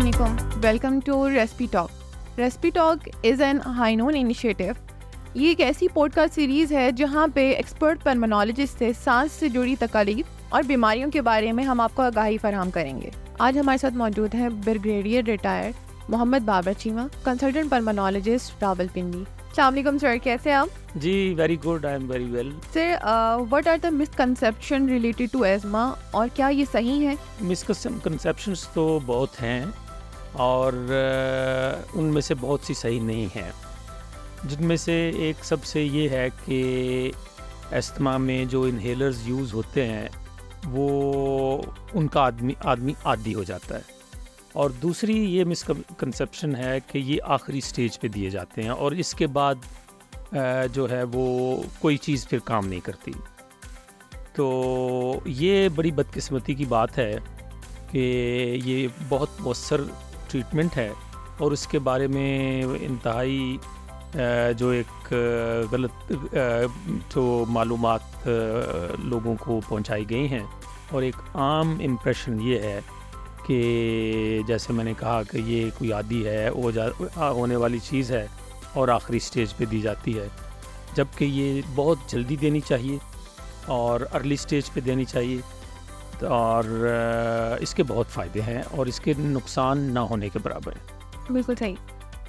علیکم. Welcome to recipe talk. Recipe talk is an high noon initiative. یہ ایک ایسی پوڈ کاسٹ سیریز ہے جہاں پہ ایکسپرٹ پلمونالوجسٹ سے سانس سے جڑی تکالیف اور بیماریوں کے بارے میں ہم آپ کو آگاہی فراہم کریں گے. آج ہمارے ساتھ موجود ہیں brigadier retired Muhammad Babar Cheema, consultant pulmonologist Rawalpindi. السلام علیکم سر, کیسے آپ؟ جی very good, I am very well. Sir, what are the misconception related to asthma, اور کیا یہ صحیح ہے؟ مسکنسیپشنس تو بہت ہیں اور ان میں سے بہت سی صحیح نہیں ہیں, جن میں سے ایک سب سے یہ ہے کہ استھما میں جو انہیلرز یوز ہوتے ہیں وہ ان کا آدمی عادی ہو جاتا ہے, اور دوسری یہ مسکنسیپشن ہے کہ یہ آخری سٹیج پہ دیے جاتے ہیں اور اس کے بعد جو ہے وہ کوئی چیز پھر کام نہیں کرتی. تو یہ بڑی بدقسمتی کی بات ہے کہ یہ بہت مؤثر ٹریٹمنٹ ہے اور اس کے بارے میں انتہائی جو ایک غلط جو معلومات لوگوں کو پہنچائی گئی ہیں, اور ایک عام امپریشن یہ ہے کہ جیسے میں نے کہا کہ یہ کوئی عادی ہے, ہونے والی چیز ہے اور آخری سٹیج پہ دی جاتی ہے, جبکہ یہ بہت جلدی دینی چاہیے اور ارلی سٹیج پہ دینی چاہیے, اور اس کے بہت فائدے ہیں اور اس کے نقصان نہ ہونے کے برابر ہیں. بالکل صحیح.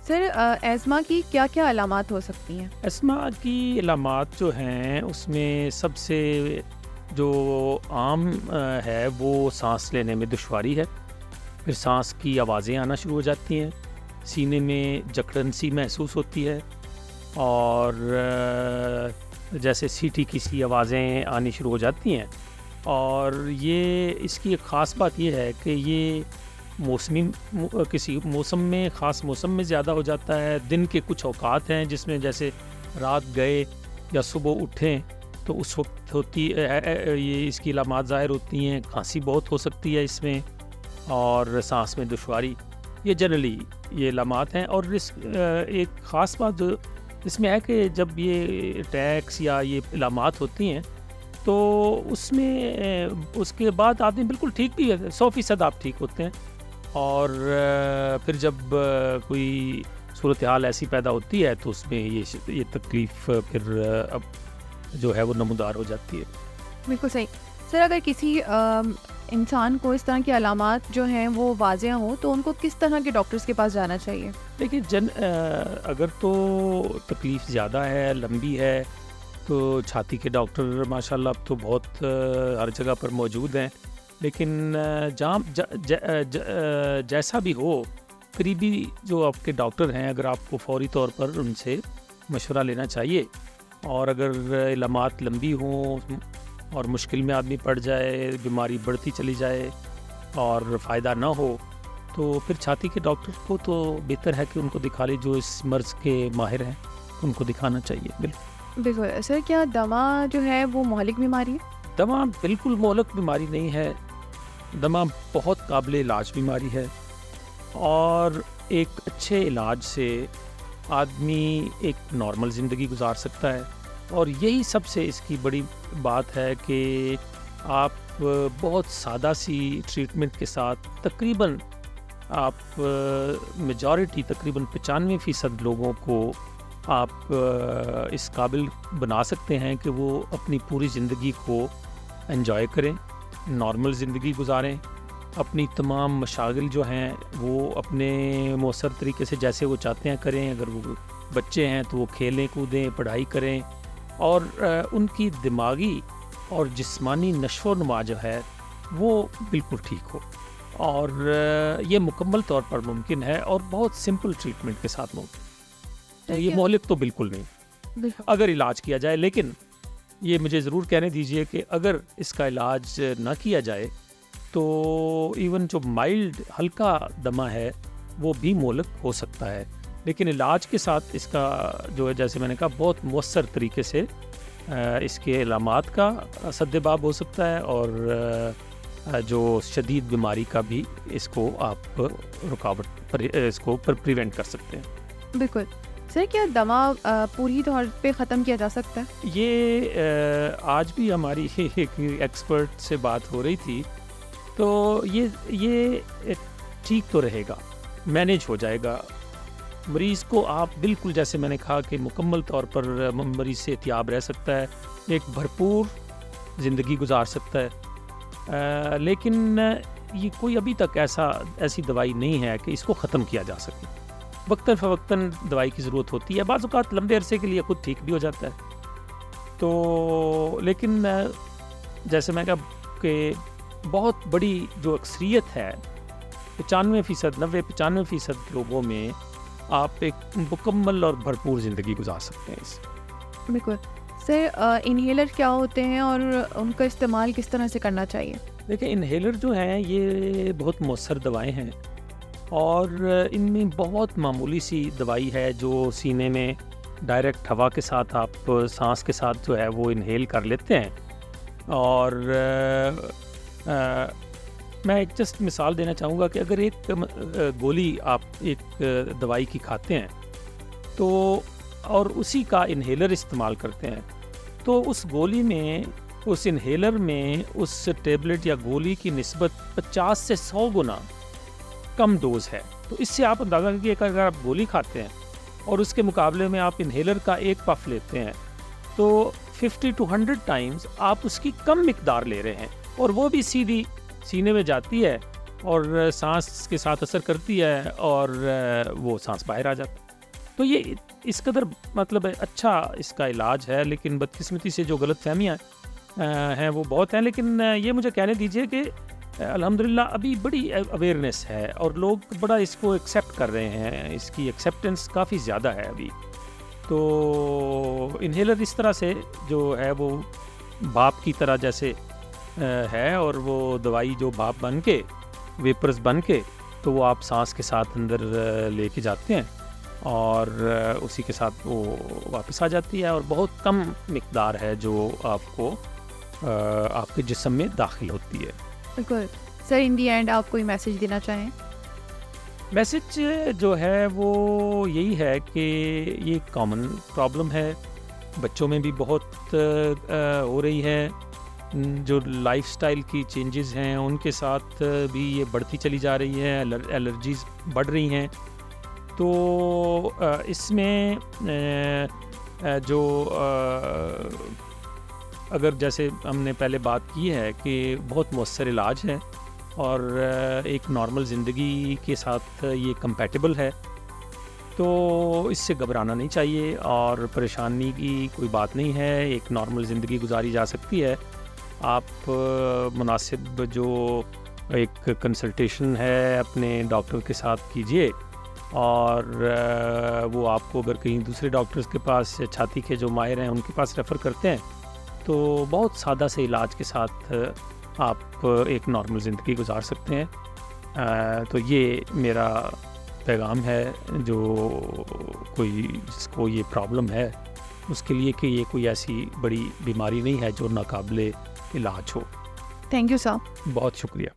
سر, ایزما کی کیا کیا علامات ہو سکتی ہیں؟ ایزما کی علامات جو ہیں اس میں سب سے جو عام ہے وہ سانس لینے میں دشواری ہے, پھر سانس کی آوازیں آنا شروع ہو جاتی ہیں, سینے میں جکڑن سی محسوس ہوتی ہے, اور جیسے سیٹی کی سی آوازیں آنی شروع ہو جاتی ہیں. اور یہ اس کی ایک خاص بات یہ ہے کہ یہ کسی موسم میں, خاص موسم میں زیادہ ہو جاتا ہے. دن کے کچھ اوقات ہیں جس میں جیسے رات گئے یا صبح اٹھیں تو اس وقت ہوتی یہ اس کی علامات ظاہر ہوتی ہیں. کھانسی بہت ہو سکتی ہے اس میں, اور سانس میں دشواری, یہ جنرلی یہ علامات ہیں. اور ایک خاص بات جو اس میں ہے کہ جب یہ اٹیکس یا یہ علامات ہوتی ہیں تو اس میں اس کے بعد آدمی بالکل ٹھیک بھی ہے, 100% آپ ٹھیک ہوتے ہیں, اور پھر جب کوئی صورتحال ایسی پیدا ہوتی ہے تو اس میں یہ تکلیف پھر اب جو ہے وہ نمودار ہو جاتی ہے. بالکل صحیح. سر, اگر کسی انسان کو اس طرح کی علامات جو ہیں وہ واضح ہوں تو ان کو کس طرح کے ڈاکٹرز کے پاس جانا چاہیے؟ دیکھیے, اگر تو تکلیف زیادہ ہے, لمبی ہے, تو چھاتی کے ڈاکٹر ماشاءاللہ اب تو بہت ہر جگہ پر موجود ہیں, لیکن جیسا بھی ہو, قریبی جو آپ کے ڈاکٹر ہیں اگر آپ کو فوری طور پر ان سے مشورہ لینا چاہیے. اور اگر علامات لمبی ہوں اور مشکل میں آدمی پڑ جائے, بیماری بڑھتی چلی جائے اور فائدہ نہ ہو, تو پھر چھاتی کے ڈاکٹر کو تو بہتر ہے کہ ان کو دکھا لے, جو اس مرض کے ماہر ہیں ان کو دکھانا چاہیے. بالکل. سر, کیا دمہ جو ہے وہ مہلک بیماری ہے؟ دمہ بالکل مہلک بیماری نہیں ہے. دمہ بہت قابل علاج بیماری ہے, اور ایک اچھے علاج سے آدمی ایک نارمل زندگی گزار سکتا ہے. اور یہی سب سے اس کی بڑی بات ہے کہ آپ بہت سادہ سی ٹریٹمنٹ کے ساتھ تقریباً آپ میجورٹی تقریباً 95% لوگوں کو آپ اس قابل بنا سکتے ہیں کہ وہ اپنی پوری زندگی کو انجوائے کریں, نارمل زندگی گزاریں, اپنی تمام مشاغل جو ہیں وہ اپنے مؤثر طریقے سے جیسے وہ چاہتے ہیں کریں. اگر وہ بچے ہیں تو وہ کھیلیں کودیں, پڑھائی کریں, اور ان کی دماغی اور جسمانی نشو و نما جو ہے وہ بالکل ٹھیک ہو. اور یہ مکمل طور پر ممکن ہے اور بہت سمپل ٹریٹمنٹ کے ساتھ ممکن. یہ مہلک تو بالکل نہیں اگر علاج کیا جائے, لیکن یہ مجھے ضرور کہنے دیجئے کہ اگر اس کا علاج نہ کیا جائے تو ایون جو مائلڈ ہلکا دمہ ہے وہ بھی مہلک ہو سکتا ہے, لیکن علاج کے ساتھ اس کا جو ہے جیسے میں نے کہا بہت مؤثر طریقے سے اس کے علامات کا سد باب ہو سکتا ہے, اور جو شدید بیماری کا بھی اس کو آپ رکاوٹ پر اس کو پریونٹ کر سکتے ہیں. بالکل. سر, کیا دمہ پوری طور پہ ختم کیا جا سکتا ہے؟ یہ آج بھی ہماری ایک ایکسپرٹ سے بات ہو رہی تھی, تو یہ ٹھیک تو رہے گا, مینیج ہو جائے گا. مریض کو آپ بالکل جیسے میں نے کہا کہ مکمل طور پر مریض سے احتیاط رہ سکتا ہے, ایک بھرپور زندگی گزار سکتا ہے. لیکن یہ کوئی ابھی تک ایسی دوائی نہیں ہے کہ اس کو ختم کیا جا سکے. وقتاً فوقتاً دوائی کی ضرورت ہوتی ہے, بعض اوقات لمبے عرصے کے لیے خود ٹھیک بھی ہو جاتا ہے. تو لیکن جیسے میں کہا کہ بہت بڑی جو اکثریت ہے 95%, 90-95% لوگوں میں آپ ایک مکمل اور بھرپور زندگی گزار سکتے ہیں اس سے. بالکل. سر انہیلر کیا ہوتے ہیں اور ان کا استعمال کس طرح سے کرنا چاہیے؟ دیکھیں, انہیلر جو ہیں یہ بہت مؤثر دوائیں ہیں اور ان میں بہت معمولی سی دوائی ہے جو سینے میں ڈائریکٹ ہوا کے ساتھ آپ سانس کے ساتھ جو ہے وہ انہیل کر لیتے ہیں. اور میں ایک جسٹ مثال دینا چاہوں گا کہ اگر ایک گولی آپ ایک دوائی کی کھاتے ہیں تو اور اسی کا انہیلر استعمال کرتے ہیں تو اس گولی میں, اس انہیلر میں اس ٹیبلٹ یا گولی کی نسبت 50 سے 100 گنا کم ڈوز ہے. تو اس سے آپ اندازہ کیجیے کہ اگر آپ گولی کھاتے ہیں اور اس کے مقابلے میں آپ انہیلر کا ایک پف لیتے ہیں تو 50 to 100 ٹائمز آپ اس کی کم مقدار لے رہے ہیں, اور وہ بھی سیدھی سینے میں جاتی ہے اور سانس کے ساتھ اثر کرتی ہے اور وہ سانس باہر آ جاتی ہے. تو یہ اس قدر مطلب اچھا اس کا علاج ہے, لیکن بدقسمتی سے جو غلط فہمیاں ہیں وہ بہت ہیں. لیکن یہ مجھے کہنے دیجئے کہ الحمدللہ ابھی بڑی اویئرنیس ہے اور لوگ بڑا اس کو ایکسیپٹ کر رہے ہیں, اس کی ایکسیپٹنس کافی زیادہ ہے ابھی. تو انہیلر اس طرح سے جو ہے وہ بھاپ کی طرح جیسے ہے, اور وہ دوائی جو بھاپ بن کے ویپرز بن کے تو وہ آپ سانس کے ساتھ اندر لے کے جاتے ہیں اور اسی کے ساتھ وہ واپس آ جاتی ہے, اور بہت کم مقدار ہے جو آپ کو آپ کے جسم میں داخل ہوتی ہے. بالکل. سر ان دی اینڈ آپ کوئی میسیج دینا چاہیں؟ میسیج جو ہے وہ یہی ہے کہ یہ کامن پرابلم ہے, بچوں میں بھی بہت ہو رہی ہے. جو لائف سٹائل کی چینجز ہیں ان کے ساتھ بھی یہ بڑھتی چلی جا رہی ہے, الرجیز بڑھ رہی ہیں. تو اس میں جو اگر جیسے ہم نے پہلے بات کی ہے کہ بہت مؤثر علاج ہے اور ایک نارمل زندگی کے ساتھ یہ کمپیٹیبل ہے, تو اس سے گھبرانا نہیں چاہیے اور پریشانی کی کوئی بات نہیں ہے. ایک نارمل زندگی گزاری جا سکتی ہے. آپ مناسب جو ایک کنسلٹیشن ہے اپنے ڈاکٹر کے ساتھ کیجئے, اور وہ آپ کو اگر کہیں دوسرے ڈاکٹرز کے پاس چھاتی کے جو ماہر ہیں ان کے پاس ریفر کرتے ہیں تو بہت سادہ سے علاج کے ساتھ آپ ایک نارمل زندگی گزار سکتے ہیں. تو یہ میرا پیغام ہے جو کوئی جس کو یہ پرابلم ہے اس کے لیے, کہ یہ کوئی ایسی بڑی بیماری نہیں ہے جو ناقابل علاج ہو. Thank you sir. بہت شکریہ.